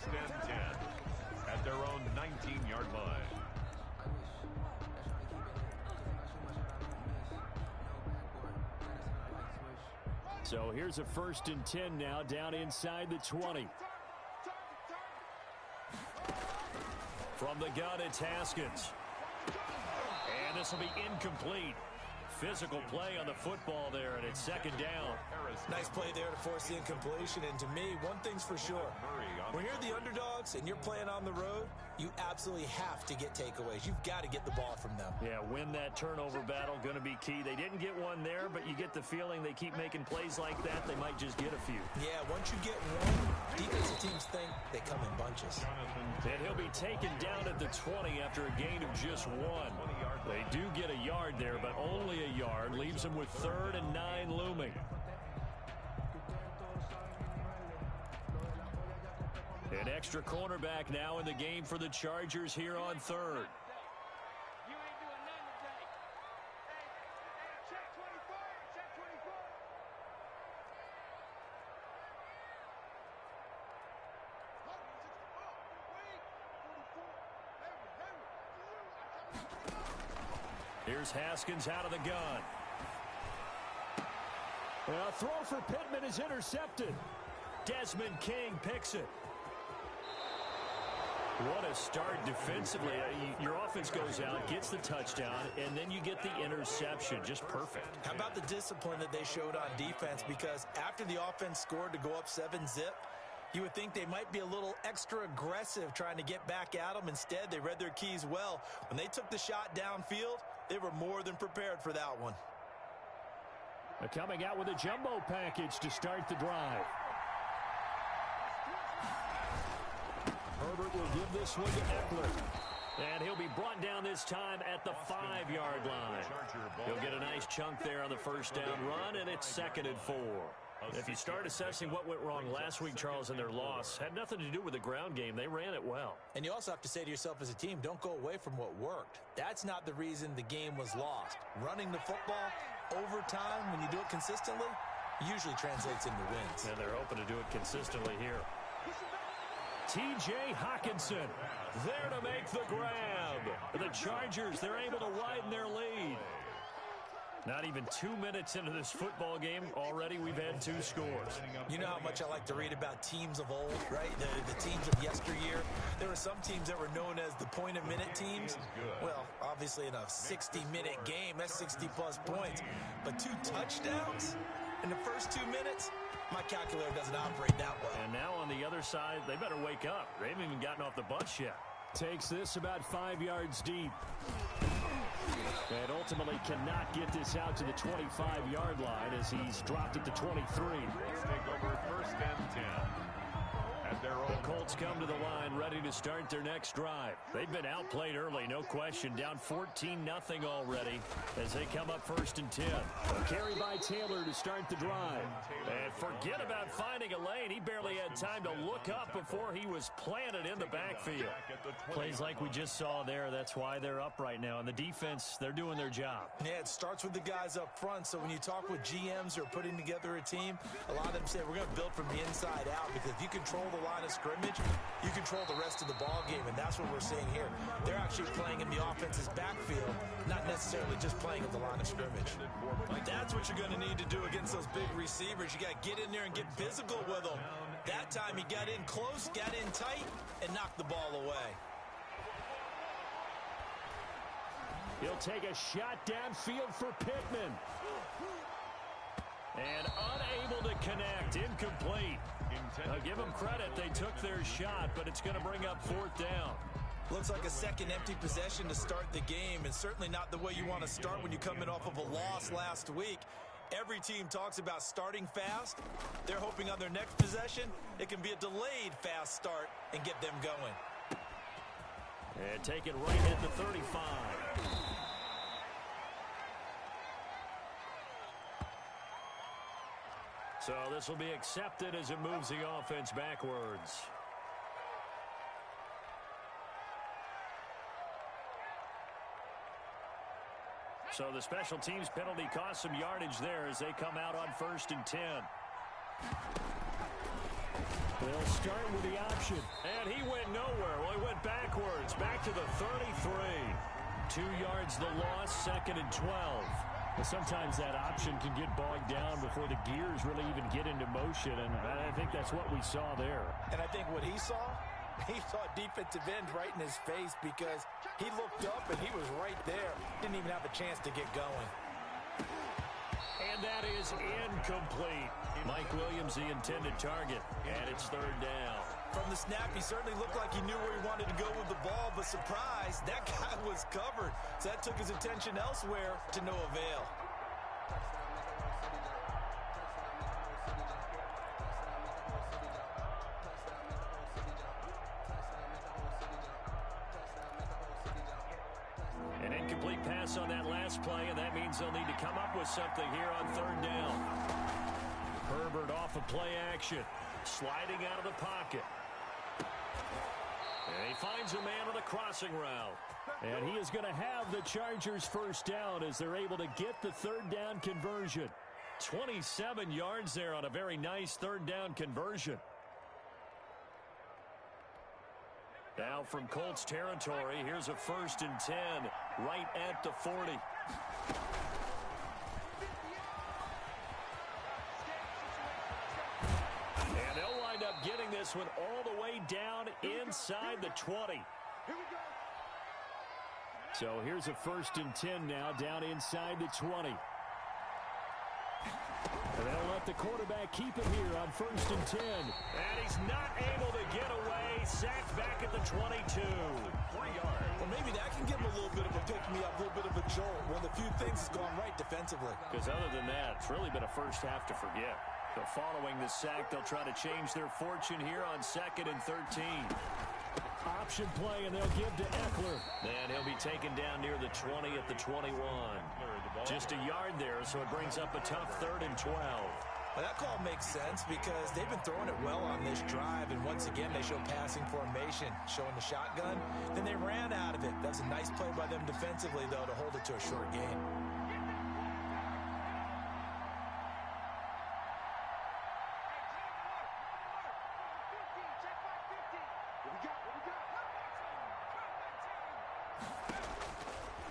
first and 10 at their own 19-yard line. So here's a first and 10 now, down inside the 20. From the gun, it's Haskins. And this will be incomplete. Physical play on the football there, and it's second down. Nice play there to force the incompletion. And to me, one thing's for sure. When you're the underdogs and you're playing on the road, you absolutely have to get takeaways. You've got to get the ball from them. Yeah, win that turnover battle, going to be key. They didn't get one there, but you get the feeling they keep making plays like that, they might just get a few. Yeah, once you get one, defensive teams think they come in bunches. And he'll be taken down at the 20 after a gain of just one. They do get a yard there, but only a yard. Leaves them with 3rd and 9 looming. An extra cornerback now in the game for the Chargers here on 3rd. Here's Haskins out of the gun. A throw for Pittman is intercepted. Desmond King picks it. What a start defensively. Your offense goes out, gets the touchdown, and then you get the interception. Just perfect. How about the discipline that they showed on defense? Because after the offense scored to go up 7-zip, you would think they might be a little extra aggressive trying to get back at them. Instead, they read their keys well. When they took the shot downfield, they were more than prepared for that one. They're coming out with a jumbo package to start the drive. Herbert will give this one to Eckler. And he'll be brought down this time at the 5-yard line. He'll get a nice chunk there on the first down run, and it's 2nd and 4. If you start assessing what went wrong last week, Charles, in their loss, had nothing to do with the ground game. They ran it well. And you also have to say to yourself as a team, don't go away from what worked. That's not the reason the game was lost. Running the football over time, when you do it consistently, usually translates into wins. And they're hoping to do it consistently here. T.J. Hawkinson there to make the grab. The Chargers, they're able to widen their lead. Not even 2 minutes into this football game, already we've had 2 scores. You know how much I like to read about teams of old, right? The teams of yesteryear. There were some teams that were known as the point-a-minute teams. Well, obviously in a 60-minute game, that's 60-plus points. But 2 touchdowns in the first 2 minutes? My calculator doesn't operate that well. And now on the other side, they better wake up. They haven't even gotten off the bus yet. Takes this about 5 yards deep. And ultimately cannot get this out to the 25-yard line as he's dropped at the 23. Let's take over 1st and 10. The Colts come to the line ready to start their next drive. They've been outplayed early, no question. Down 14-0 already as they come up 1st and 10. A carry by Taylor to start the drive. And forget about finding a lane. He barely had time to look up before he was planted in the backfield. Plays like we just saw there. That's why they're up right now. And the defense, they're doing their job. Yeah, it starts with the guys up front. So when you talk with GMs who are putting together a team, a lot of them say we're going to build from the inside out, because if you control the line of scrimmage, you control the rest of the ball game, and that's what we're seeing here. They're actually playing in the offense's backfield, not necessarily just playing at the line of scrimmage. That's what you're going to need to do against those big receivers. You got to get in there and get physical with them. That time he got in close, got in tight, and knocked the ball away. He'll take a shot downfield for Pittman. And unable to connect, incomplete. I'll give them credit, they took their shot, but it's going to bring up 4th down. Looks like a second empty possession to start the game, and certainly not the way you want to start when you're coming off of a loss last week. Every team talks about starting fast. They're hoping on their next possession, it can be a delayed fast start and get them going. And take it right at the 35. So this will be accepted as it moves the offense backwards. So the special teams penalty cost some yardage there as they come out on 1st and 10. They'll start with the option. And he went nowhere. Well, he went backwards. Back to the 33. 2 yards the loss, 2nd and 12. Well, sometimes that option can get bogged down before the gears really even get into motion, and I think that's what we saw there. And I think what he saw defensive end right in his face, because he looked up and he was right there. Didn't even have a chance to get going. And that is incomplete. Mike Williams, the intended target, and it's 3rd down. From the snap, he certainly looked like he knew where he wanted to go with the ball, but surprise, that guy was covered. So that took his attention elsewhere to no avail. An incomplete pass on that last play, and that means they'll need to come up with something here on 3rd down. Herbert off of play action, sliding out of the pocket. And he finds a man on the crossing route. And he is going to have the Chargers 1st down as they're able to get the 3rd down conversion. 27 yards there on a very nice 3rd down conversion. Now from Colts territory, here's a 1st and 10 right at the 40. And they'll wind up getting this one all the way down inside the 20. So here's a 1st and 10 now down inside the 20. And they'll let the quarterback keep it here on 1st and 10. And he's not able to get away. Sacked back at the 22. 3 yards. Well, maybe that can give him a little bit of a pick-me-up, a little bit of a jolt. One of the few things has gone right defensively. Because other than that, it's really been a first half to forget. So following the sack, they'll try to change their fortune here on 2nd and 13. Option play, and they'll give to Eckler. And he'll be taken down near the 20 at the 21. Just a yard there, so it brings up a tough 3rd and 12. Well, that call makes sense because they've been throwing it well on this drive, and once again they show passing formation, showing the shotgun. Then they ran out of it. That was a nice play by them defensively, though, to hold it to a short gain.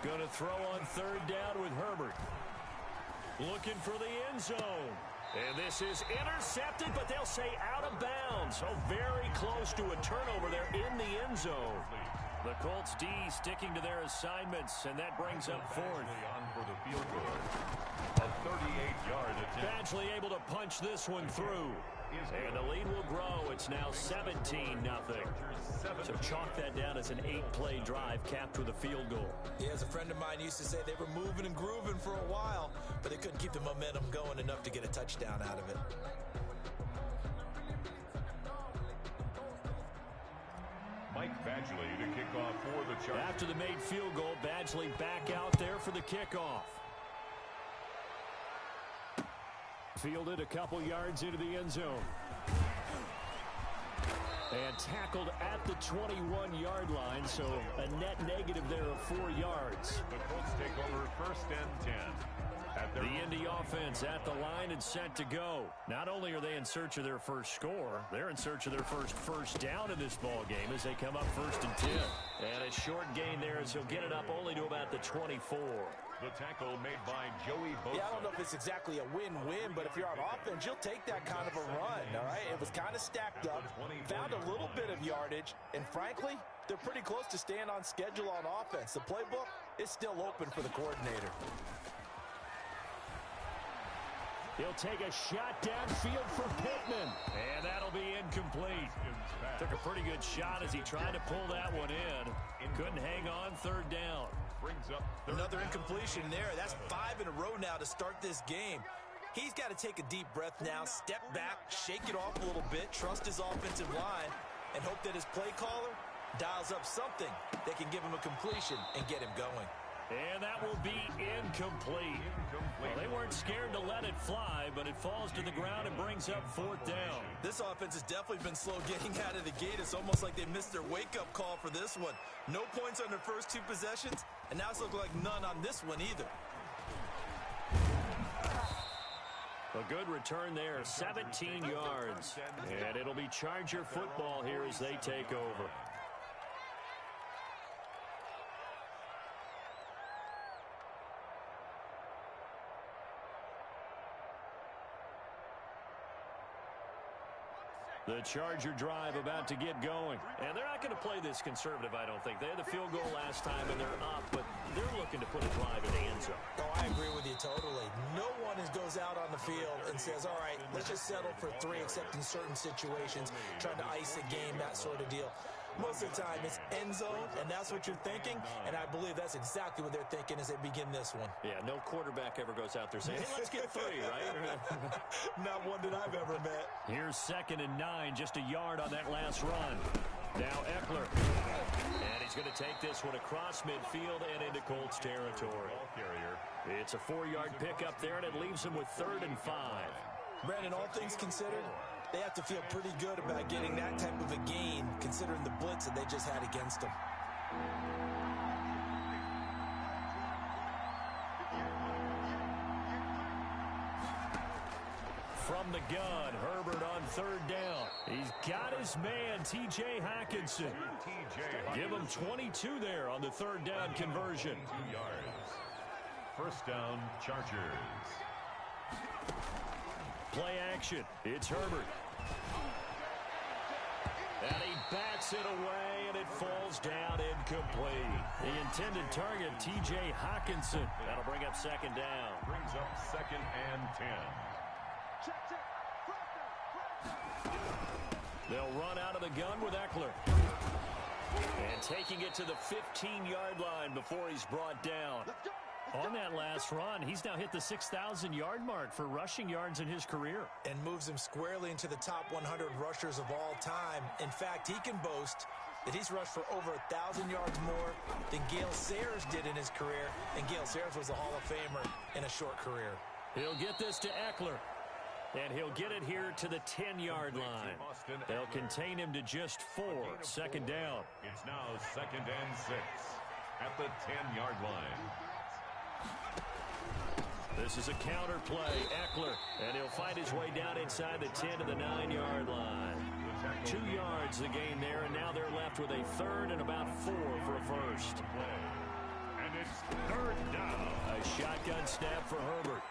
Going to throw on 3rd down with Herbert. Looking for the end zone. And this is intercepted, but they'll say out of bounds. So very close to a turnover there in the end zone. The Colts D sticking to their assignments, and that brings up 4th. On for the field goal. A 38-yard attempt. Badgley able to punch this one through. And the lead will grow. It's now 17-0. So chalk that down as an 8-play drive capped with a field goal. Yeah, as a friend of mine used to say, they were moving and grooving for a while, but they couldn't keep the momentum going enough to get a touchdown out of it. Mike Badgley to kick off for the Chargers. After the made field goal, Badgley back out there for the kickoff. Fielded a couple yards into the end zone. And tackled at the 21-yard line, so a net negative there of 4 yards. The Colts take over 1st and 10. The Indy offense at the line and set to go. Not only are they in search of their first score, they're in search of their first down in this ball game as they come up 1st and 10. And a short gain there as he'll get it up only to about the 24. The tackle made by Joey Bosa. Yeah, I don't know if it's exactly a win-win, but if you're on offense, you'll take that kind of a run, all right? It was kind of stacked up, found a little bit of yardage, and frankly, they're pretty close to staying on schedule on offense. The playbook is still open for the coordinator. He'll take a shot downfield for Pittman. And that'll be incomplete. Took a pretty good shot as he tried to pull that one in. Couldn't hang on 3rd down. Brings up another incompletion there. That's 5 in a row now to start this game. He's got to take a deep breath now, step back, shake it off a little bit, trust his offensive line, and hope that his play caller dials up something that can give him a completion and get him going. And that will be incomplete. Well, they weren't scared to let it fly, but it falls to the ground and brings up 4th down. This offense has definitely been slow getting out of the gate. It's almost like they missed their wake-up call for this one. No points on their first 2 possessions, and now it's looking like none on this one either. A good return there, 17 yards. And it'll be Charger football here as they take over. The Charger drive about to get going. And they're not going to play this conservative, I don't think. They had the field goal last time, and they're up, but they're looking to put a drive in the end zone. Oh, I agree with you totally. No one goes out on the field and says, all right, let's just settle for 3, except in certain situations, trying to ice a game, that sort of deal. Most of the time, it's end zone, and that's what you're thinking, and I believe that's exactly what they're thinking as they begin this one. Yeah, no quarterback ever goes out there saying, hey, let's get 3, right? Not one that I've ever met. Here's 2nd and 9, just a yard on that last run. Now Eckler. And he's going to take this one across midfield and into Colts territory. It's a 4-yard pickup there, and it leaves him with 3rd and 5. Brandon, all things considered, they have to feel pretty good about getting that type of a gain, considering the blitz that they just had against them. From the gun, Herbert on 3rd down. He's got his man, T.J. Hockenson. Give him 22 there on the 3rd down conversion. 2 yards. First down, Chargers. Play action. It's Herbert. And he bats it away, and it falls down incomplete. The intended target, T.J. Hockenson. That'll bring up 2nd down. Brings up 2nd and 10. They'll run out of the gun with Eckler. And taking it to the 15-yard line before he's brought down. On that last run, he's now hit the 6,000-yard mark for rushing yards in his career. And moves him squarely into the top 100 rushers of all time. In fact, he can boast that he's rushed for over 1,000 yards more than Gale Sayers did in his career. And Gale Sayers was a Hall of Famer in a short career. He'll get this to Eckler. And he'll get it here to the 10-yard line. They'll contain him to just 4. 2nd down. It's now 2nd and 6 at the 10-yard line. This is a counter play, Eckler, and he'll find his way down inside the 10 to the 9-yard line. 2 yards the gain there, and now they're left with a 3rd and about 4 for a first. And it's 3rd down. A shotgun snap for Herbert.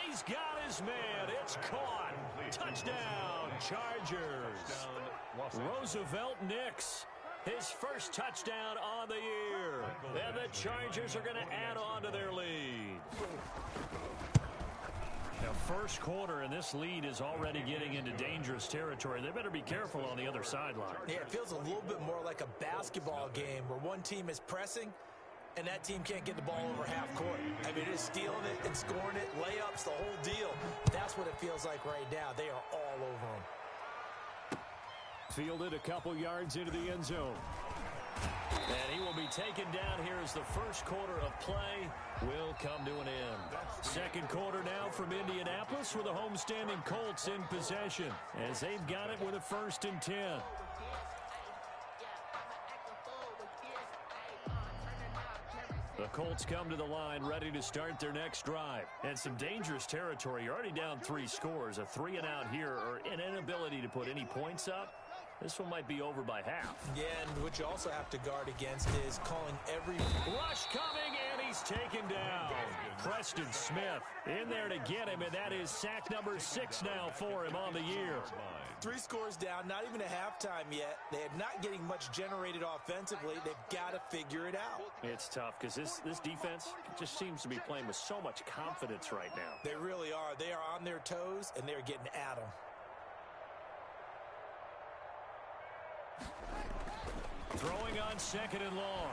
He's got his man. It's caught. Touchdown, Chargers. Roosevelt Nix. His first touchdown on the year. And the Chargers are going to add on to their lead. Now, first quarter, and this lead is already getting into dangerous territory. They better be careful on the other sideline. Yeah, it feels a little bit more like a basketball game where one team is pressing and that team can't get the ball over half court. I mean, it's stealing it and scoring it, layups, the whole deal. That's what it feels like right now. They are all over them. Fielded a couple yards into the end zone. And he will be taken down here as the first quarter of play will come to an end. Second quarter now from Indianapolis with the homestanding Colts in possession as they've got it with a 1st and 10. The Colts come to the line ready to start their next drive. And some dangerous territory. You're already down 3 scores. A 3-and-out here or an inability to put any points up. This one might be over by half. Yeah, and what you also have to guard against is calling every rush coming, and he's taken down. Preston Smith in there to get him, and that is sack number 6 now for him on the year. 3 scores down, not even a halftime yet. They're not getting much generated offensively. They've got to figure it out. It's tough because this defense just seems to be playing with so much confidence right now. They really are. They are on their toes, and they're getting at them. Throwing on 2nd and long.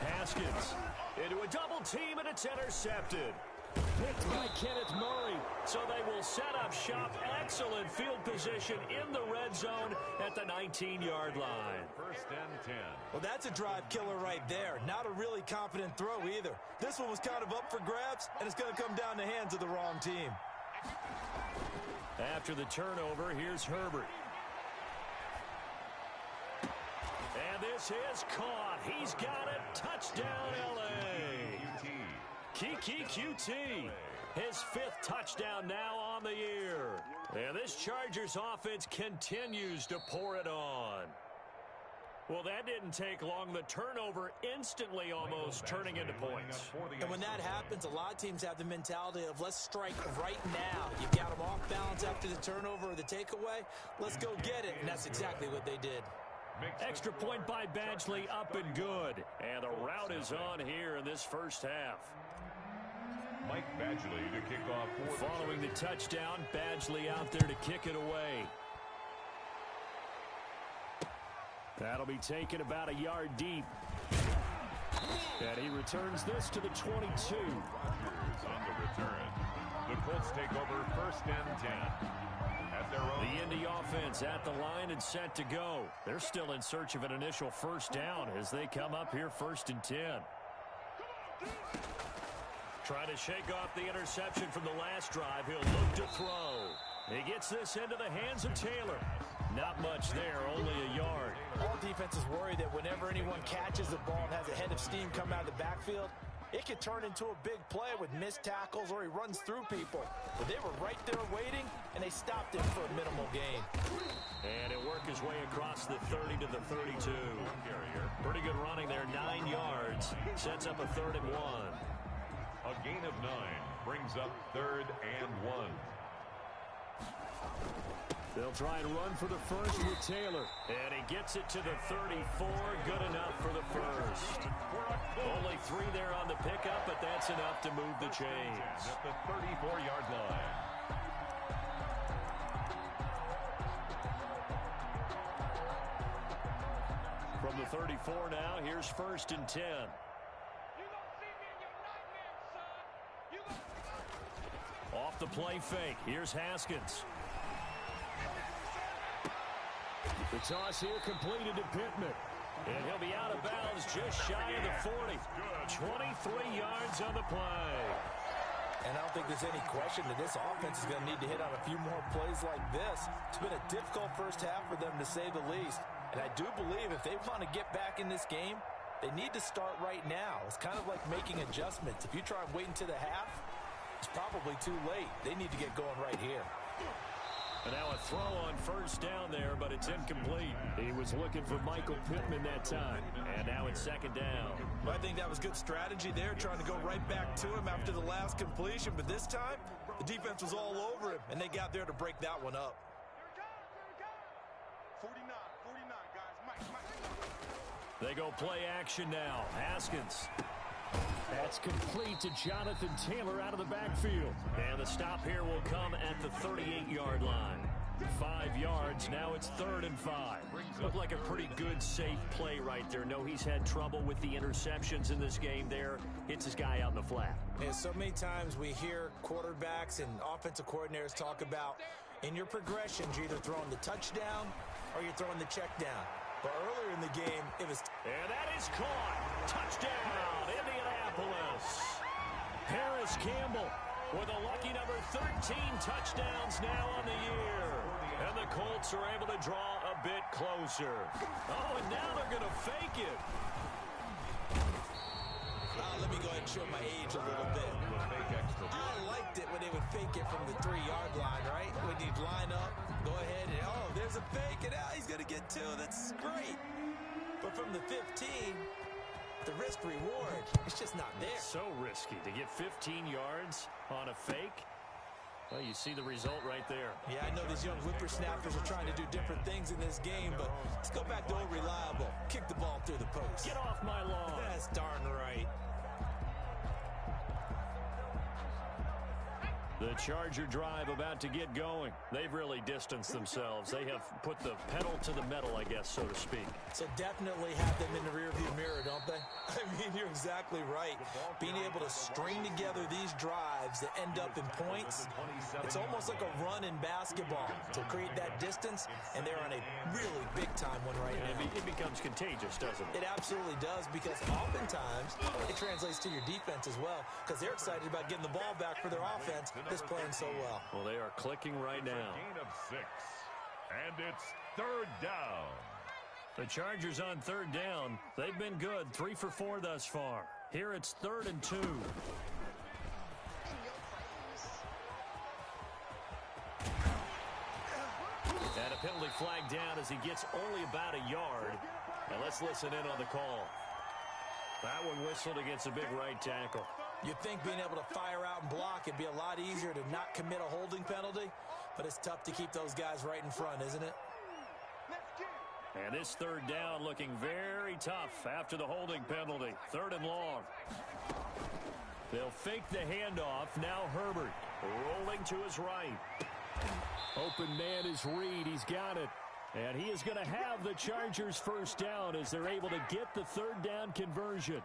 Haskins into a double team, and it's intercepted. Picked by Kenneth Murray. So they will set up shop. Excellent field position in the red zone at the 19-yard line. 1st and 10. Well, that's a drive killer right there. Not a really confident throw either. This one was kind of up for grabs, and it's going to come down the hands of the wrong team. After the turnover, here's Herbert. And this is caught. He's got it. Touchdown, L.A. Kiki QT. His 5th touchdown now on the year. And this Chargers offense continues to pour it on. Well, that didn't take long. The turnover instantly almost turning into points. And when that happens, a lot of teams have the mentality of let's strike right now. You've got them off balance after the turnover or the takeaway. Let's go get it. And that's exactly what they did. Extra point by Badgley, up and good. And the route is on here in this first half. Mike Badgley to kick off. Following the touchdown, Badgley out there to kick it away. That'll be taken about a yard deep. And he returns this to the 22. Rodgers on the return. The Colts take over 1st and 10. At their own. The Indy offense at the line and set to go. They're still in search of an initial first down as they come up here 1st and 10. Trying to shake off the interception from the last drive. He'll look to throw. He gets this into the hands of Taylor. Not much there, only a yard. All defenses worry that whenever anyone catches the ball and has a head of steam come out of the backfield, it could turn into a big play with missed tackles or he runs through people. But they were right there waiting, and they stopped him for a minimal gain. And he'll work his way across the 30 to the 32. Pretty good running there, 9 yards. Sets up a 3rd and 1. A gain of 9 brings up 3rd and 1. They'll try and run for the first with Taylor. And he gets it to the 34. Good enough for the first. Only 3 there on the pickup, but that's enough to move the chains. At the 34-yard line. From the 34 now, here's 1st and 10. Off the play fake. Here's Haskins. The toss here completed to Pittman. And he'll be out of bounds just shy of the 40. 23 yards on the play. And I don't think there's any question that this offense is going to need to hit on a few more plays like this. It's been a difficult first half for them, to say the least. And I do believe if they want to get back in this game, they need to start right now. It's kind of like making adjustments. If you try and wait until the half, it's probably too late. They need to get going right here. And now a throw on first down there, but it's incomplete. He was looking for Michael Pittman that time. And now it's 2nd down. Well, I think that was good strategy there, trying to go right back to him after the last completion. But this time, the defense was all over him, and they got there to break that one up. 49, guys. Mike. They go play action now. Haskins. That's complete to Jonathan Taylor out of the backfield. And the stop here will come at the 38-yard line. 5 yards. Now it's 3rd and 5. Looked like a pretty good, safe play right there. No, he's had trouble with the interceptions in this game there. Hits his guy out in the flat. Yeah, so many times we hear quarterbacks and offensive coordinators talk about in your progressions, you're either throwing the touchdown or you're throwing the check down. But earlier in the game, it was... And that is caught. Touchdown, Indianapolis. Harris Campbell with a lucky number 13 touchdowns now on the year. And the Colts are able to draw a bit closer. Oh, and now they're going to fake it. Let me go ahead and show my age a little bit. I liked it when they would fake it from the 3-yard line, right? When you'd line up, go ahead and, oh, there's a fake, and he's going to get 2. That's great. But from the 15, the risk-reward, it's just not there. It's so risky to get 15 yards on a fake. Well, you see the result right there. Yeah, I know these young whippersnappers are trying to do different things in this game, but let's go back to old reliable. Kick the ball through the post. Get off my lawn. That's darn right. The Charger drive about to get going. They've really distanced themselves. They have put the pedal to the metal, I guess, so to speak. So definitely have them in the rearview mirror, don't they? I mean, you're exactly right. Being able to string together these drives that end up in points, it's almost like a run in basketball to create that distance, and they're on a really big-time one right now. It becomes contagious, doesn't it? It absolutely does, because oftentimes it translates to your defense as well, because they're excited about getting the ball back for their offense. Is playing so well. Well, they are clicking right now. Gain of 6. And it's 3rd down. The Chargers on 3rd down. They've been good. 3 for 4 thus far. Here it's 3rd and 2. penalty flag down as he gets only about a yard. And let's listen in on the call. That one whistled against a big right tackle. You'd think being able to fire out and block, it'd be a lot easier to not commit a holding penalty, but it's tough to keep those guys right in front, isn't it? And this third down looking very tough after the holding penalty. 3rd and long. They'll fake the handoff. Now Herbert rolling to his right. Open man is Reed. He's got it. And he is going to have the Chargers first down as they're able to get the 3rd down conversion.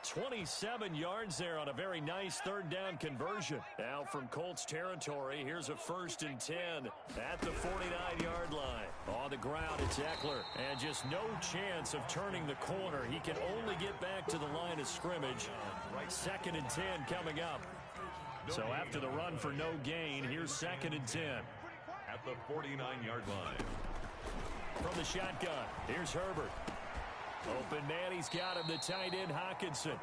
27 yards there on a very nice 3rd down conversion. Now from Colts territory, here's a 1st and 10 at the 49-yard line. On the ground, it's Eckler. And just no chance of turning the corner. He can only get back to the line of scrimmage. 2nd and 10 coming up. So after the run for no gain, here's 2nd and 10. At the 49-yard line. From the shotgun, here's Herbert. Open man, he's got him, the tight end, Hockenson.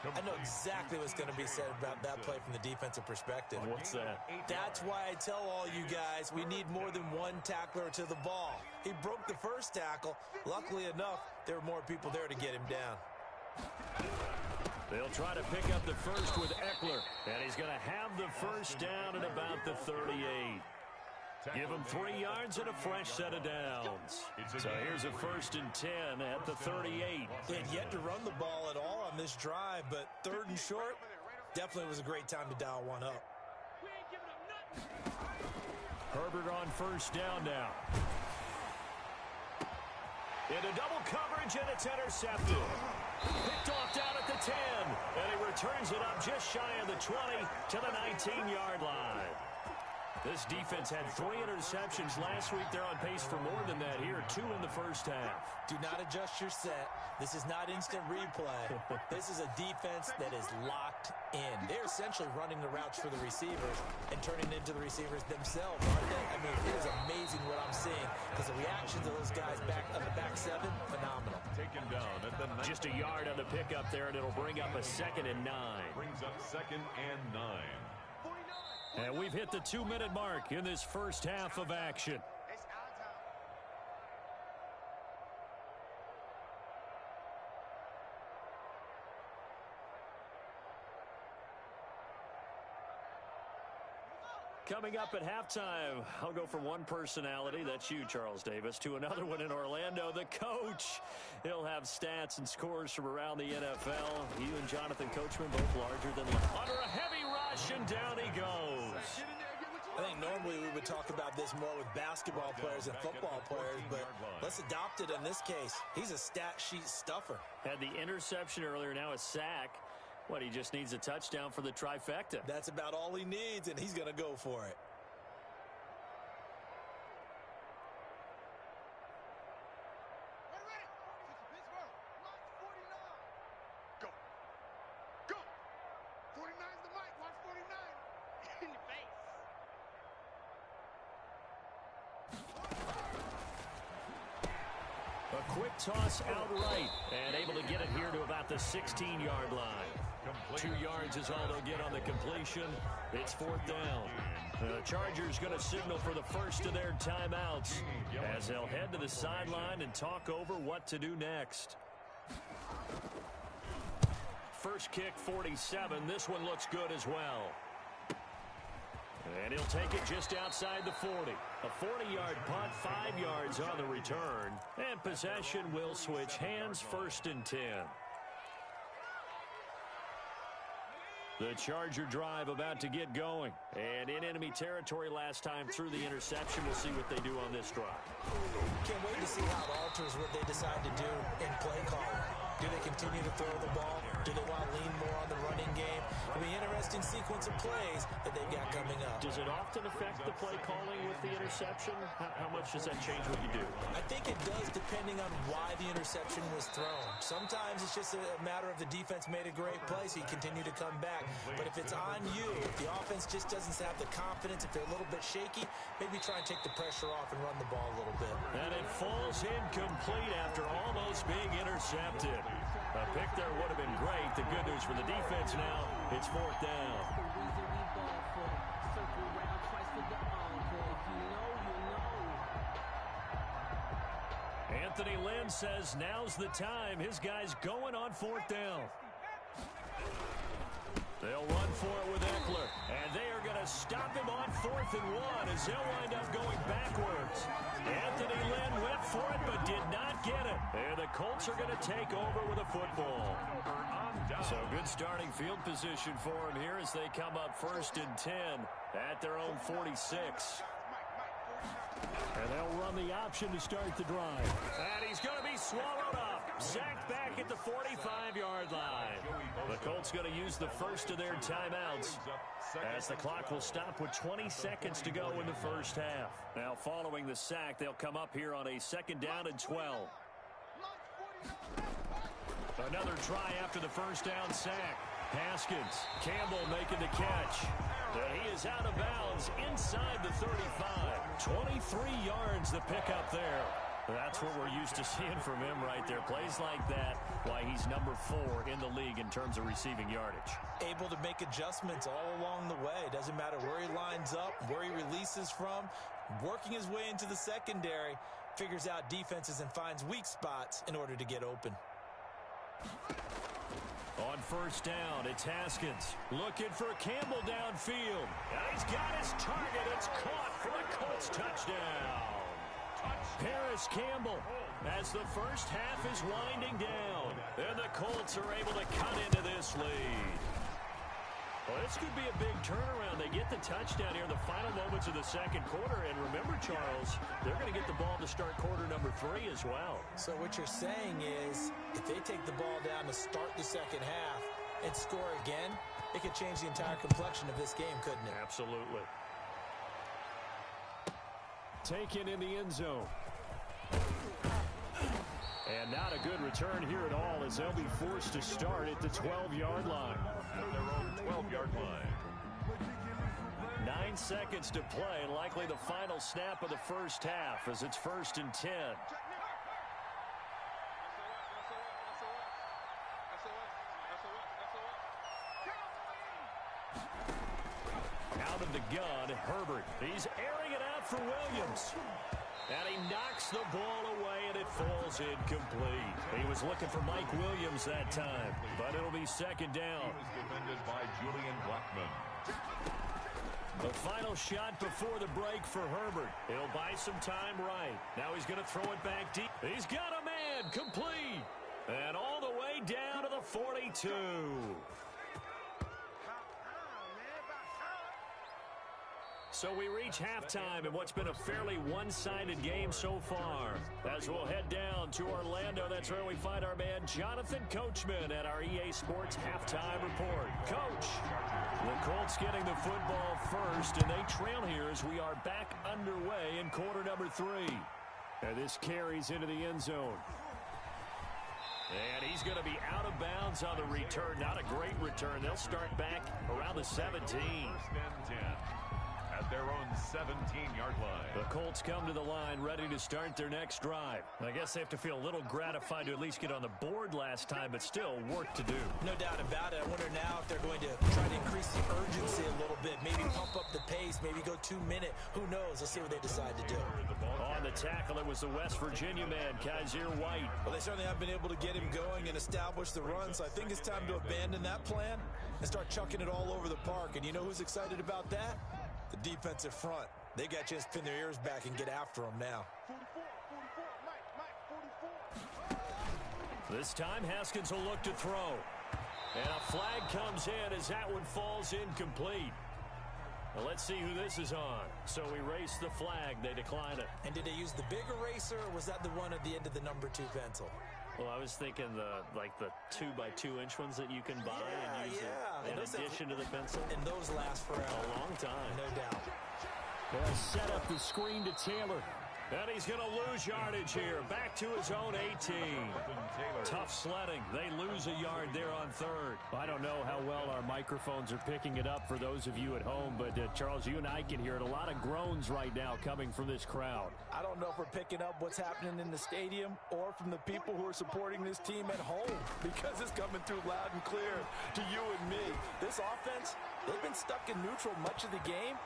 I know exactly what's going to be said about that play from the defensive perspective. What's that? That's why I tell all you guys we need more than one tackler to the ball. He broke the first tackle. Luckily enough, there were more people there to get him down. They'll try to pick up the first with Eckler, and he's going to have the first down at about the 38. Give him 3 yards and a fresh set of downs. So here's a 1st and 10 at the 38. They had yet to run the ball at all on this drive, but 3rd and short, definitely was a great time to dial one up. Herbert on first down now. Into double coverage, and it's intercepted. Picked off down at the 10, and he returns it up just shy of the 20 to the 19-yard line. This defense had 3 interceptions last week. They're on pace for more than that here. 2 in the first half. Do not adjust your set. This is not instant replay. This is a defense that is locked in. They're essentially running the routes for the receivers and turning into the receivers themselves, aren't they? I mean, it is amazing what I'm seeing because the reactions of those guys back on the back 7, phenomenal. Taken down at the just a yard on the pickup there, and it'll bring up a 2nd and 9. Brings up 2nd and 9. And we've hit the 2-minute mark in this first half of action. Coming up at halftime, I'll go from one personality, that's you, Charles Davis, to another one in Orlando, the coach. He'll have stats and scores from around the NFL. You and Jonathan Coachman, both larger than life. Under a heavy rush, and down he goes. I think normally we would talk about this more with basketball players and football players, but let's adopt it in this case. He's a stat sheet stuffer. Had the interception earlier, now a sack. What, he just needs a touchdown for the trifecta. That's about all he needs, and he's going to go for it. Go. Go. 49's the mic. Watch 49. In your face. A quick toss outright, and able to get it here to about the 16-yard line. 2 yards is all they'll get on the completion. It's 4th down. The Chargers going to signal for the first of their timeouts as they'll head to the sideline and talk over what to do next. First kick, 47. This one looks good as well. And he'll take it just outside the 40. A 40-yard punt, 5 yards on the return. And possession will switch hands, 1st and 10. The Charger drive about to get going. And in enemy territory last time through the interception. We'll see what they do on this drive. Can't wait to see how it alters what they decide to do in play calling. Do they continue to throw the ball? Do they want to lean more on the running game? It'll be an interesting sequence of plays that they've got coming up. Does it often affect the play calling with the interception? How much does that change what you do? I think it does depending on why the interception was thrown. Sometimes it's just a matter of the defense made a great play, so you continue to come back. But if it's on you, if the offense just doesn't have the confidence, if they're a little bit shaky, maybe try and take the pressure off and run the ball a little bit. And it falls incomplete after almost being intercepted. A pick there would have been great. The good news for the defense now, it's 4th down. Anthony Lynn says now's the time. His guy's going on 4th down. They'll run for it with Eckler, and they are going to stop him on 4th and 1 as they'll wind up going backwards. Anthony Lynn went for it but did not get it. And the Colts are going to take over with a football. So good starting field position for him here as they come up 1st and 10 at their own 46. And they'll run the option to start the drive. And he's going to be swallowed up. Sacked back at the 45-yard line. The Colts going to use the first of their timeouts as the clock will stop with 20 seconds to go in the first half. Now following the sack, they'll come up here on a 2nd down and 12. Another try after the first down sack. Haskins, Campbell making the catch. And he is out of bounds inside the 35. 23 yards the pickup there. That's what we're used to seeing from him right there. Plays like that, why he's number 4 in the league in terms of receiving yardage. Able to make adjustments all along the way. Doesn't matter where he lines up, where he releases from. Working his way into the secondary, figures out defenses and finds weak spots in order to get open. On 1st down, it's Haskins looking for Campbell downfield. He's got his target. It's caught for the Colts touchdown. Paris Campbell as the first half is winding down. And the Colts are able to cut into this lead. Well, this could be a big turnaround. They get the touchdown here in the final moments of the second quarter. And remember, Charles, they're going to get the ball to start quarter number 3 as well. So what you're saying is if they take the ball down to start the second half and score again, it could change the entire complexion of this game, couldn't it? Absolutely. Taken in the end zone. And not a good return here at all as they'll be forced to start at the 12-yard line. At their own 12-yard line. 9 seconds to play, and likely the final snap of the first half as it's 1st and 10. Out of the gun, Herbert. He's airing it out for Williams. And he knocks the ball away, and it falls incomplete. He was looking for Mike Williams that time, but it'll be 2nd down. He was defended by Julian Blackman. The final shot before the break for Herbert. He'll buy some time right. Now he's going to throw it back deep. He's got a man, complete. And all the way down to the 42. So we reach halftime in what's been a fairly one-sided game so far. As we'll head down to Orlando, that's where we find our man Jonathan Coachman at our EA Sports Halftime Report. Coach, the Colts getting the football first, and they trail here as we are back underway in quarter number 3. And this carries into the end zone. And he's going to be out of bounds on the return. Not a great return. They'll start back around the 17. 1st and 10. At their own 17-yard line. The Colts come to the line ready to start their next drive. I guess they have to feel a little gratified to at least get on the board last time, but still work to do. No doubt about it. I wonder now if they're going to try to increase the urgency a little bit, maybe pump up the pace, maybe go 2-minute. Who knows? Let's see what they decide to do. On the tackle, it was the West Virginia man, Kaiser White. Well, they certainly have been able to get him going and establish the run, so I think it's time to abandon that plan and start chucking it all over the park. And you know who's excited about that? The defensive front. They got a chance to pin their ears back and get after them now. 44, This time, Haskins will look to throw. And a flag comes in as that one falls incomplete. Well, let's see who this is on. So we erase the flag. They decline it. And did they use the big eraser, or was that the one at the end of the number 2 pencil? Well, I was thinking the 2x2-inch ones that you can buy and use in addition to the pencil. And those last forever. A long time. No doubt. They'll set up the screen to Taylor. And he's going to lose yardage here. Back to his own 18. Tough sledding. They lose a yard there on 3rd. I don't know how well our microphones are picking it up for those of you at home, but Charles, you and I can hear it. A lot of groans right now coming from this crowd. I don't know if we're picking up what's happening in the stadium or from the people who are supporting this team at home, because it's coming through loud and clear to you and me. This offense, they've been stuck in neutral much of the game.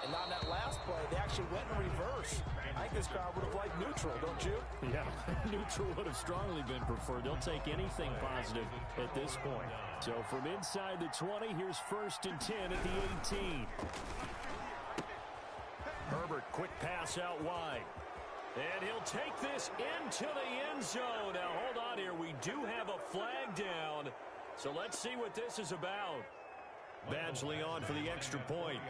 And on that last play, they actually went in reverse. I think this crowd would have liked neutral, don't you? Yeah, neutral would have strongly been preferred. They'll take anything positive at this point. So from inside the 20, here's 1st and 10 at the 18. Herbert, quick pass out wide. And he'll take this into the end zone. Now, hold on here. We do have a flag down. So let's see what this is about. Badgley on for the extra point.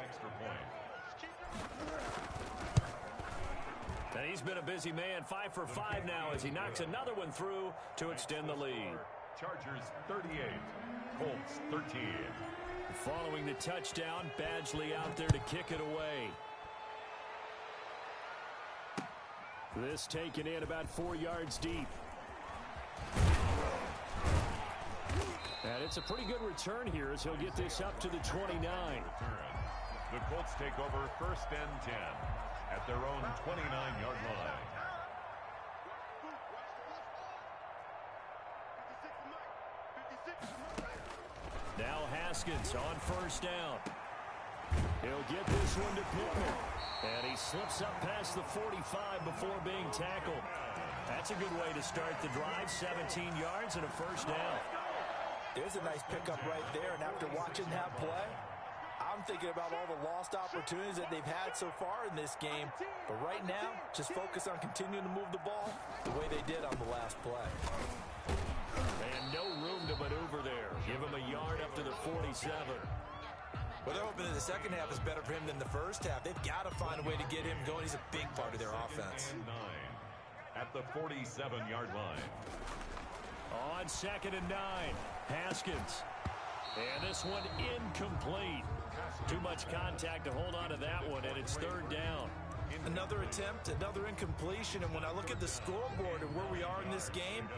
And he's been a busy man, 5 for 5 now as he knocks another one through to extend the lead. Chargers 38, Colts 13. Following the touchdown, Badgley out there to kick it away. This taken in about 4 yards deep. And it's a pretty good return here as he'll get this up to the 29. The Colts take over 1st and 10 at their own 29-yard line. Now Haskins on 1st down. He'll get this one to Pittman. And he slips up past the 45 before being tackled. That's a good way to start the drive. 17 yards and a 1st down. There's a nice pickup right there, and after watching that play, I'm thinking about all the lost opportunities that they've had so far in this game. But right now, just focus on continuing to move the ball the way they did on the last play. And no room to maneuver there. Give him a yard up to the 47. Well, they're hoping that the second half is better for him than the first half. They've got to find a way to get him going. He's a big part of their offense. 9 at the 47-yard line. On 2nd and 9, Haskins. And this one incomplete. Too much contact to hold on to that one, and it's 3rd down. Another attempt, another incompletion, and when I look at the scoreboard and where we are in this game,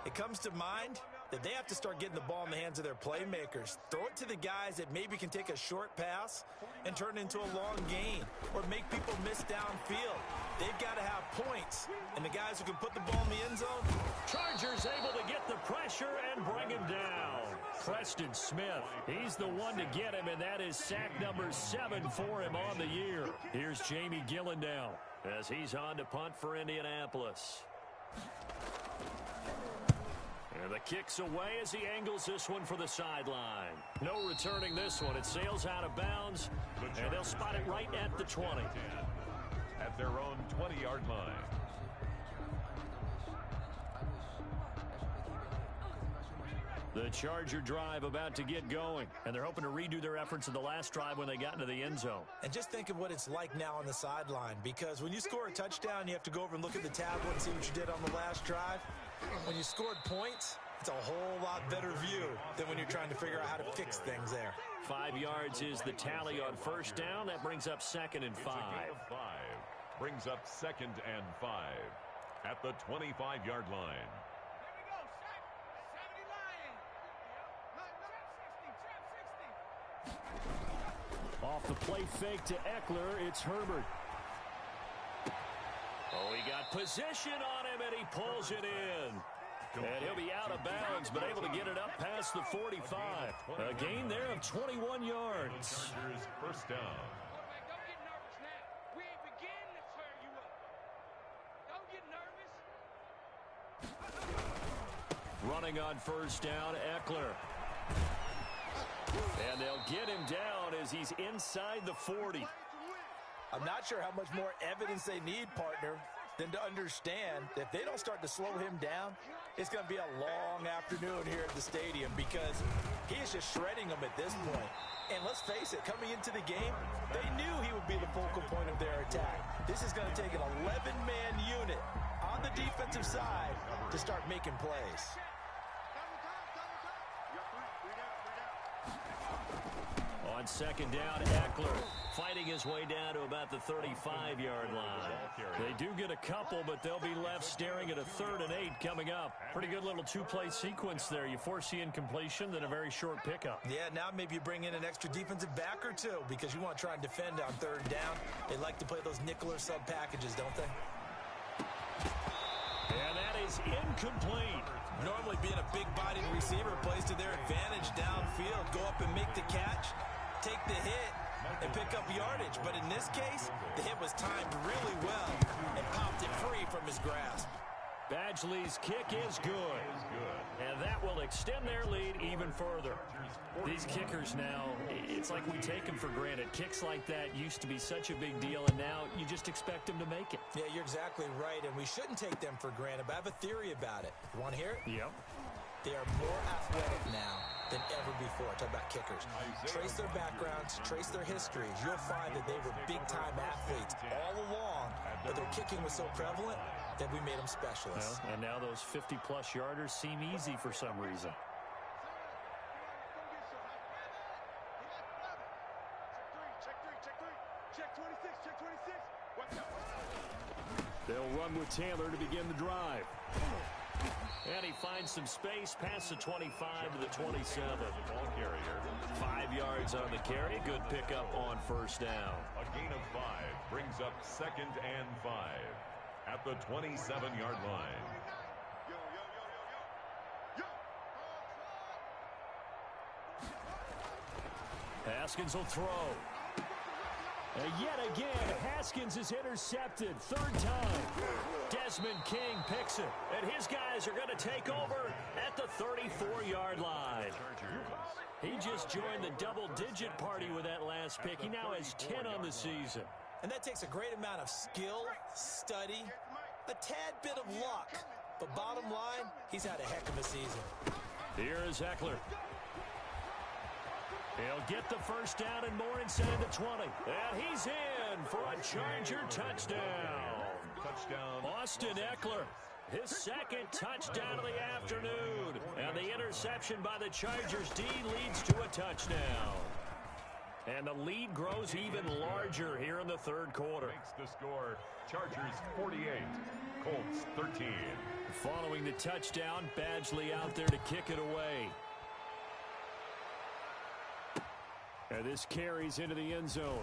it comes to mind that they have to start getting the ball in the hands of their playmakers. Throw it to the guys that maybe can take a short pass and turn it into a long gain or make people miss downfield. They've got to have points, and the guys who can put the ball in the end zone. Chargers able to get the pressure and bring him down. Preston Smith, he's the one to get him, and that is sack number 7 for him on the year. Here's Jamie Gillen now as he's on to punt for Indianapolis. And the kick's away as he angles this one for the sideline. No returning this one. It sails out of bounds, and they'll spot it right at the 20. At their own 20-yard line. The Charger drive about to get going, and they're hoping to redo their efforts in the last drive when they got into the end zone. And just think of what it's like now on the sideline, because when you score a touchdown, you have to go over and look at the tablet and see what you did on the last drive. When you scored points, it's a whole lot better view than when you're trying to figure out how to fix things there. 5 yards is the tally on 1st down. That brings up 2nd and 5. Brings up 2nd and 5 at the 25-yard line. Off the play fake to Eckler, it's Herbert. Oh, he got position on him, and he pulls it in. And he'll be out of bounds, but able to get it up past the 45. A gain there of 21 yards. Chargers 1st down. Don't get nervous now. We ain't beginning to turn you up. Don't get nervous. Running on 1st down, Eckler. And they'll get him down as he's inside the 40. I'm not sure how much more evidence they need, partner, than to understand that if they don't start to slow him down, it's going to be a long afternoon here at the stadium because he is just shredding them at this point. And let's face it, coming into the game, they knew he would be the focal point of their attack. This is going to take an 11-man unit on the defensive side to start making plays. On 2nd down, Eckler fighting his way down to about the 35-yard line. They do get a couple, but they'll be left staring at a 3rd and 8 coming up. Pretty good little 2-play sequence there. You force the incompletion, then a very short pickup. Yeah, now maybe you bring in an extra defensive back or two because you want to try and defend on 3rd down. They like to play those nickel or sub packages, don't they? And that is incomplete. Normally being a big-bodied receiver plays to their advantage downfield. Go up and make the catch, take the hit, and pick up yardage. But in this case, the hit was timed really well and popped it free from his grasp. Badgley's kick is good. And that will extend their lead even further. These kickers now, it's like we take them for granted. Kicks like that used to be such a big deal, and now you just expect them to make it. Yeah, you're exactly right, and we shouldn't take them for granted, but I have a theory about it. You want to hear it? Yep. They are more athletic now than ever before. Talk about kickers. Trace their backgrounds, trace their histories. You'll find that they were big-time athletes all along, but their kicking was so prevalent that we made them specialists. Well, and now those 50-plus yarders seem easy for some reason. Check 26, check 26. Watch out. They'll run with Taylor to begin the drive. And he finds some space past the 25 to the 27. Ball carrier. 5 yards on the carry. Good pickup on first down. A gain of 5 brings up 2nd and 5 at the 27-yard line. Yo, yo, yo, yo, yo. Yo. Haskins will throw. And yet again, Haskins is intercepted. 3rd time. Desmond King picks it. And his guys are going to take over at the 34-yard line. He just joined the double-digit party with that last pick. He now has 10 on the season. And that takes a great amount of skill, study, a tad bit of luck. But bottom line, he's had a heck of a season. Here is Eckler. He'll get the first down and more inside the 20. And he's in for a Charger touchdown. Austin Eckler, his 2nd touchdown of the afternoon. And the interception by the Chargers D leads to a touchdown. And the lead grows even larger here in the 3rd quarter. Makes the score Chargers 48, Colts 13. Following the touchdown, Badgley out there to kick it away. And this carries into the end zone.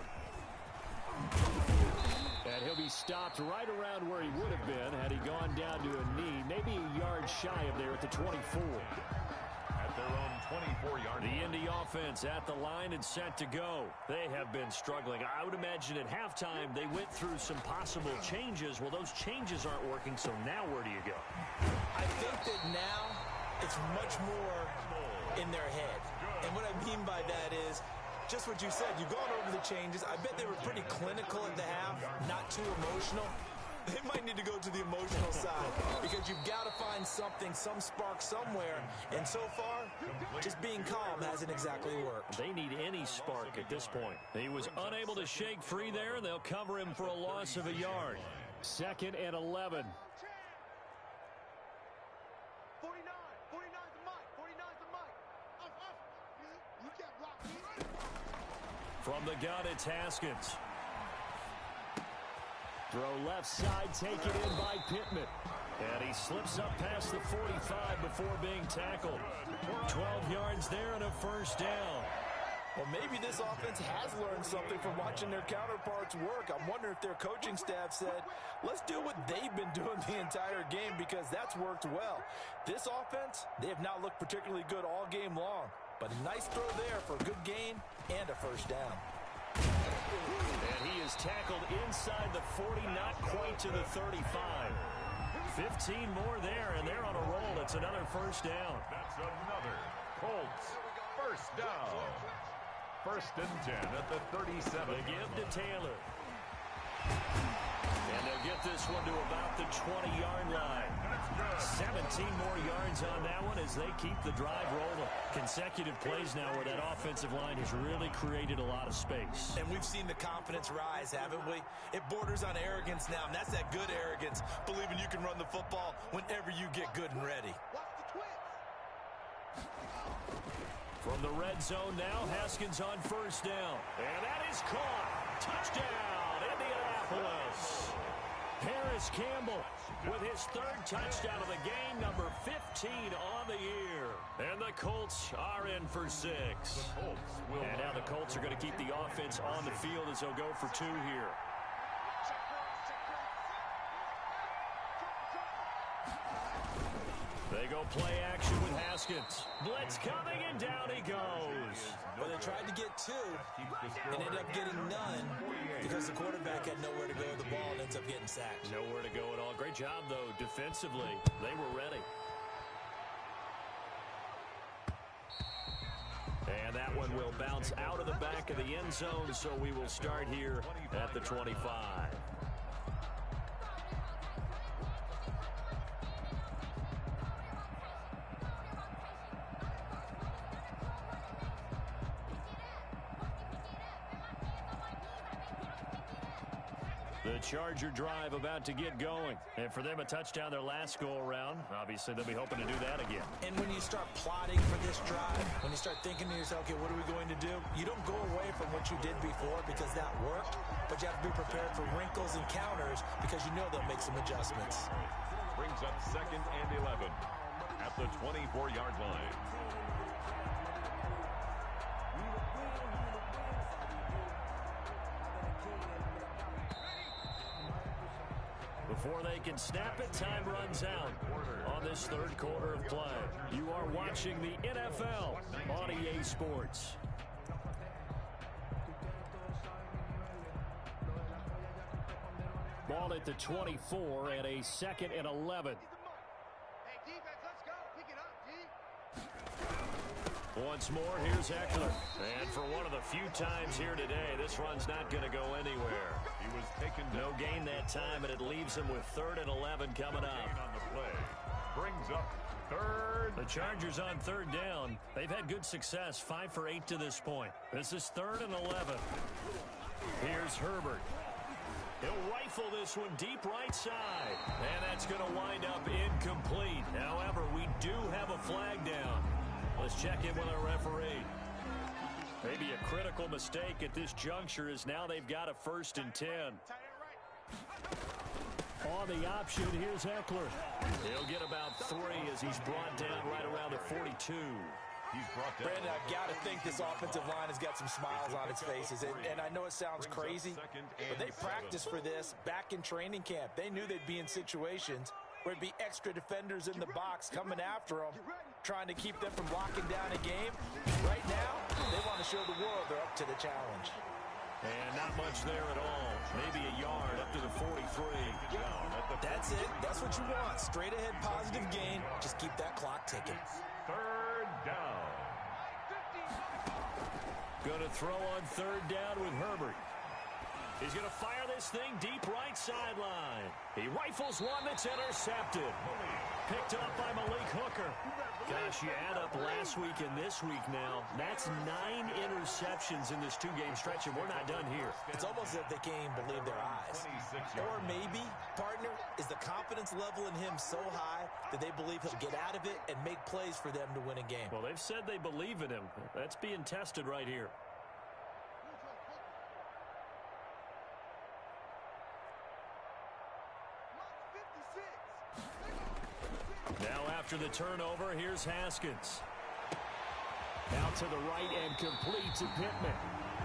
And he'll be stopped right around where he would have been had he gone down to a knee, maybe a yard shy of there at the 24. At their own 24-yard line. The Indy offense at the line and set to go. They have been struggling. I would imagine at halftime they went through some possible changes. Well, those changes aren't working, so now where do you go? I think that now it's much more in their head. And what I mean by that is just what you said. You've gone over the changes. I bet they were pretty clinical at the half, not too emotional. They might need to go to the emotional side because you've got to find something, some spark somewhere. And so far, just being calm hasn't exactly worked. They need any spark at this point. He was unable to shake free there, and they'll cover him for a loss of a yard. 2nd and 11. 49's the mic. 49's the mic. You can't block me. From the gun, it's Haskins. Throw left side, take it in by Pittman. And he slips up past the 45 before being tackled. 12 yards there and a first down. Well, maybe this offense has learned something from watching their counterparts work. I'm wondering if their coaching staff said, let's do what they've been doing the entire game because that's worked well. This offense, they have not looked particularly good all game long. But a nice throw there for a good gain and a first down. And he is tackled inside the 40, not quite to the 35. 15 more there, and they're on a roll. It's another first down. That's another Colts first down. 1st and 10 at the 37. They give to Taylor. And they'll get this one to about the 20-yard line. 17 more yards on that one as they keep the drive rolling. Consecutive plays now where that offensive line has really created a lot of space. And we've seen the confidence rise, haven't we? It borders on arrogance now, and that's that good arrogance, believing you can run the football whenever you get good and ready. Watch the twins. From the red zone now, Haskins on first down. And that is caught. Touchdown, Indianapolis. Harris Campbell with his 3rd touchdown of the game, number 15 on the year. And the Colts are in for 6. And now the Colts are going to keep the offense on the field as they'll go for 2 here. They go play action with Haskins. Blitz coming, and down he goes. Well, they tried to get two and ended up getting none because the quarterback had nowhere to go with the ball and ends up getting sacked. Nowhere to go at all. Great job, though, defensively. They were ready. And that one will bounce out of the back of the end zone, so we will start here at the 25. The Charger drive about to get going. And for them, a touchdown their last go-around. Obviously, they'll be hoping to do that again. And when you start plotting for this drive, when you start thinking to yourself, okay, what are we going to do? You don't go away from what you did before because that worked, but you have to be prepared for wrinkles and counters because you know they'll make some adjustments. Brings up 2nd and 11 at the 24-yard line. Before they can snap it, time runs out on this third quarter of play. You are watching the NFL on EA Sports. Ball at the 24 and a 2nd and 11. Hey, defense, let's go. Pick it up, D. Once more, here's Eckler. And for one of the few times here today, this run's not going to go anywhere. He was taken No gain that time, and it leaves him with 3rd and 11 coming up. on the play. Brings up 3rd. The Chargers on 3rd down. They've had good success, 5 for 8 to this point. This is 3rd and 11. Here's Herbert. He'll rifle this one deep right side. And that's going to wind up incomplete. However, we do have a flag down. Let's check in with our referee. Maybe a critical mistake at this juncture is now they've got a 1st and 10. On the option, here's Eckler. He'll get about 3 as he's brought down right around the 42. He's brought down. Brandon, I've got to think this offensive line has got some smiles on its faces. And I know it sounds crazy, but they practiced for this back in training camp. They knew they'd be in situations where it'd be extra defenders in the box coming after them, trying to keep them from locking down a game. Right now, they want to show the world they're up to the challenge. And not much there at all. Maybe a yard up to the 43. That's it. That's what you want. Straight ahead positive gain. Just keep that clock ticking. 3rd down. Going to throw on 3rd down with Herbert. He's going to fire this thing deep right sideline. He rifles one that's intercepted. Picked up by Malik Hooker. Gosh, you add up last week and this week now. That's 9 interceptions in this 2-game stretch, and we're not done here. It's almost as if they can't even believe their eyes. Or maybe, partner, is the confidence level in him so high that they believe he'll get out of it and make plays for them to win a game. Well, they've said they believe in him. That's being tested right here. Now after the turnover, here's Haskins. Out to the right and complete to Pittman.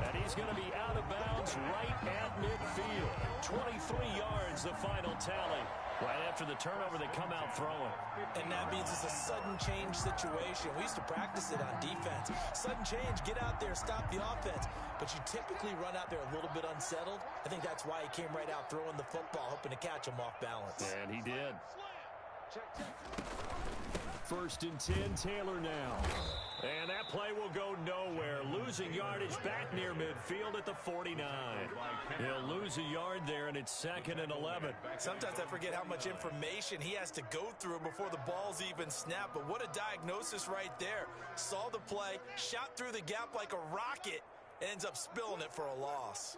And he's going to be out of bounds right at midfield. 23 yards, the final tally. Right after the turnover, they come out throwing. And that means it's a sudden change situation. We used to practice it on defense. Sudden change, get out there, stop the offense. But you typically run out there a little bit unsettled. I think that's why he came right out throwing the football, hoping to catch him off balance. And he did. 1st and 10, Taylor now. And that play will go nowhere. Losing yardage back near midfield at the 49. He'll lose a yard there, and it's 2nd and 11. Sometimes I forget how much information he has to go through before the ball's even snapped. But what a diagnosis right there. Saw the play, shot through the gap like a rocket, and ends up spilling it for a loss.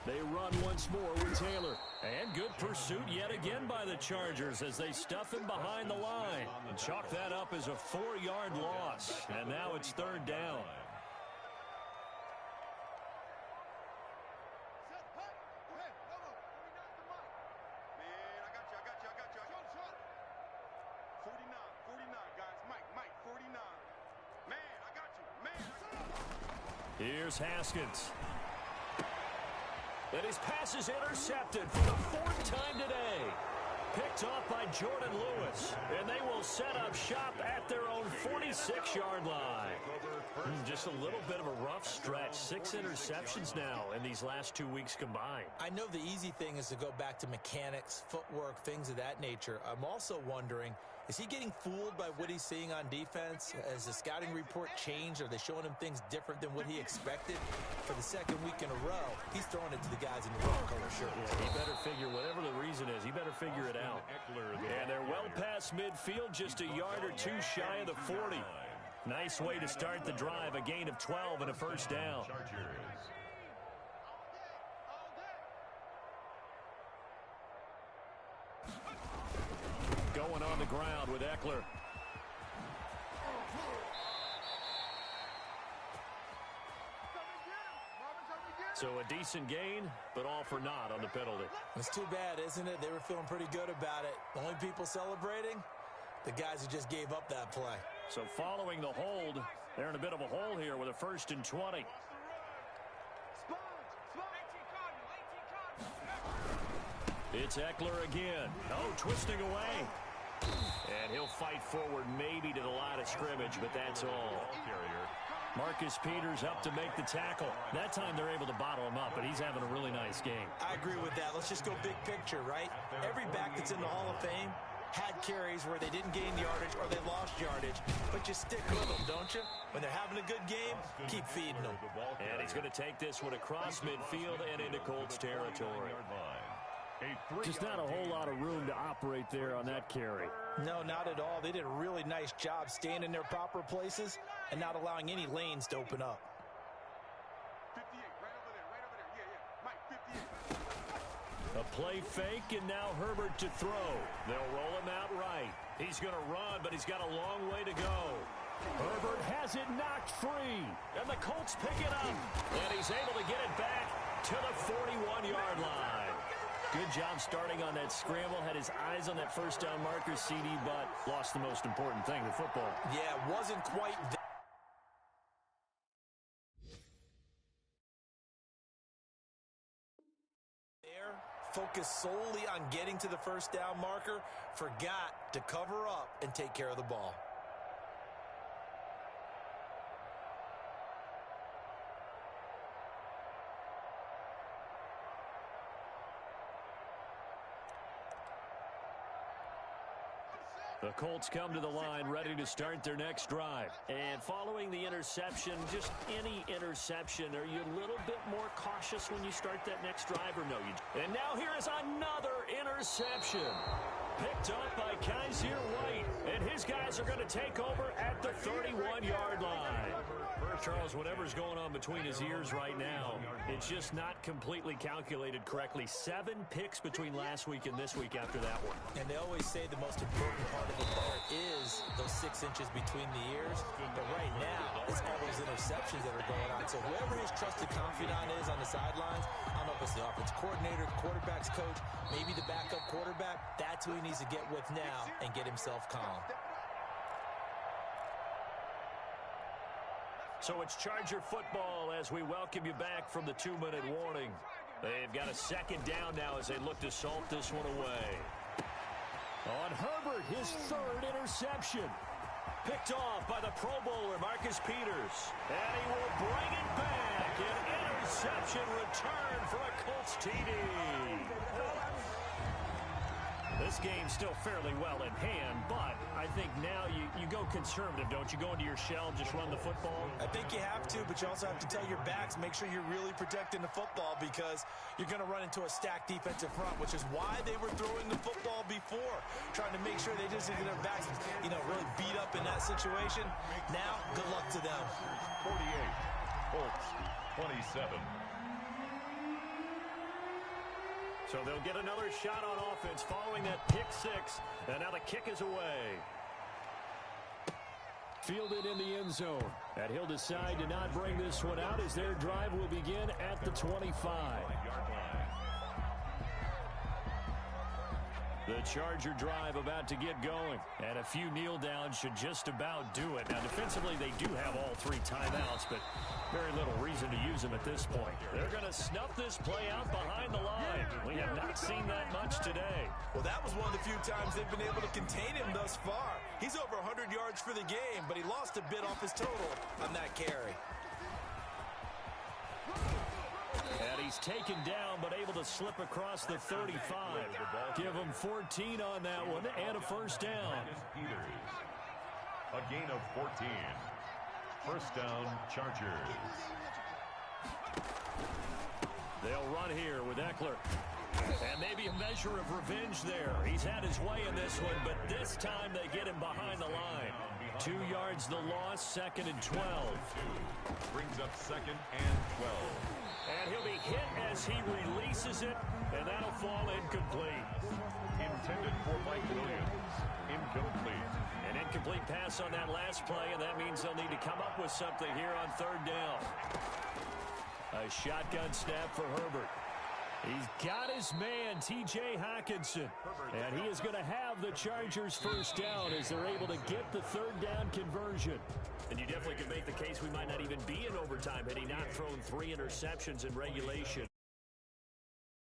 They run once more with Taylor. And good pursuit yet again by the Chargers as they stuff him behind the line. And chalk that up as a 4-yard loss. And now it's 3rd down. Here's Haskins. And his pass is intercepted for the 4th time today. Picked off by Jordan Lewis. And they will set up shop at their own 46-yard line. Just a little bit of a rough stretch. 6 interceptions now in these last 2 weeks combined. I know the easy thing is to go back to mechanics, footwork, things of that nature. I'm also wondering, is he getting fooled by what he's seeing on defense? Has the scouting report changed? Are they showing him things different than what he expected? For the 2nd week in a row, he's throwing it to the guys in the wrong color shirts. Yeah, he better figure, whatever the reason is, he better figure it out. And they're well past midfield, just a yard or 2 shy of the 40. Nice way to start the drive, a gain of 12 and a first down. Going on the ground with Eckler. So a decent gain, but all for naught on the penalty. It's too bad, isn't it? They were feeling pretty good about it. The only people celebrating, the guys who just gave up that play. So following the hold, they're in a bit of a hole here with a 1st and 20. It's Eckler again. Oh, twisting away. And he'll fight forward maybe to the line of scrimmage, but that's all. Marcus Peters up to make the tackle. That time they're able to bottle him up, but he's having a really nice game. I agree with that. Let's just go big picture, right? Every back that's in the Hall of Fame had carries where they didn't gain yardage or they lost yardage, but you stick with them, don't you? When they're having a good game, keep feeding them. And he's going to take this one across midfield and into Colts territory. Just not a whole lot of room to operate there on that carry. No, not at all. They did a really nice job staying in their proper places and not allowing any lanes to open up. 58, right over there. Yeah. Mike, 58. A play fake, and now Herbert to throw. They'll roll him out right. He's going to run, but he's got a long way to go. Herbert has it knocked free, and the Colts pick it up. And he's able to get it back to the 41-yard line. Good job starting on that scramble. Had his eyes on that first down marker, CD, but lost the most important thing, the football. Yeah, it wasn't quite there. Focused solely on getting to the first down marker. Forgot to cover up and take care of the ball. The Colts come to the line ready to start their next drive. And following the interception, just any interception, are you a little bit more cautious when you start that next drive or no? And now here is another interception. Picked up by Kaiser White. And his guys are going to take over at the 31-yard line. Charles, whatever's going on between his ears right now, it's just not completely calculated correctly. 7 picks between last week and this week after that one. And they always say the most important part of a player is those 6 inches between the ears. But right now, it's all those interceptions that are going on. So whoever his trusted confidant is on the sidelines, I don't know if it's the offensive coordinator, the quarterback's coach, maybe the backup quarterback, that's who he needs to get with now and get himself calm. So it's Charger football as we welcome you back from the 2-minute warning. They've got a 2nd down now as they look to salt this one away. On Herbert, his 3rd interception. Picked off by the Pro Bowler, Marcus Peters. And he will bring it back. An interception return for a Colts TD. This game's still fairly well in hand, but I think now you go conservative, don't you? Go into your shell, just run the football? I think you have to, but you also have to tell your backs, make sure you're really protecting the football because you're going to run into a stacked defensive front, which is why they were throwing the football before, trying to make sure they just get their backs, really beat up in that situation. Now, good luck to them. 48, Colts, 27. So they'll get another shot on offense following that pick 6. And now the kick is away. Fielded in the end zone. And he'll decide to not bring this one out as their drive will begin at the 25. The Charger drive about to get going. And a few kneel downs should just about do it. Now, defensively, they do have all 3 timeouts, but very little reason to use them at this point. They're going to snuff this play out behind the line. We have not seen that much today. Well, that was one of the few times they've been able to contain him thus far. He's over 100 yards for the game, but he lost a bit off his total on that carry. And he's taken down, but able to slip across the 35. Give him 14 on that one and a first down. A gain of 14. First down, Chargers. They'll run here with Eckler. And maybe a measure of revenge there. He's had his way in this one, but this time they get him behind the line. 2 yards the loss, 2nd and 12. Brings up 2nd and 12. And he'll be hit as he releases it, and that'll fall incomplete. Intended for Mike Williams. Incomplete. An incomplete pass on that last play, and that means they'll need to come up with something here on 3rd down. A shotgun snap for Herbert. He's got his man, T.J. Hockenson. And he is going to have the Chargers first down as they're able to get the 3rd down conversion. And you definitely could make the case we might not even be in overtime had he not thrown 3 interceptions in regulation.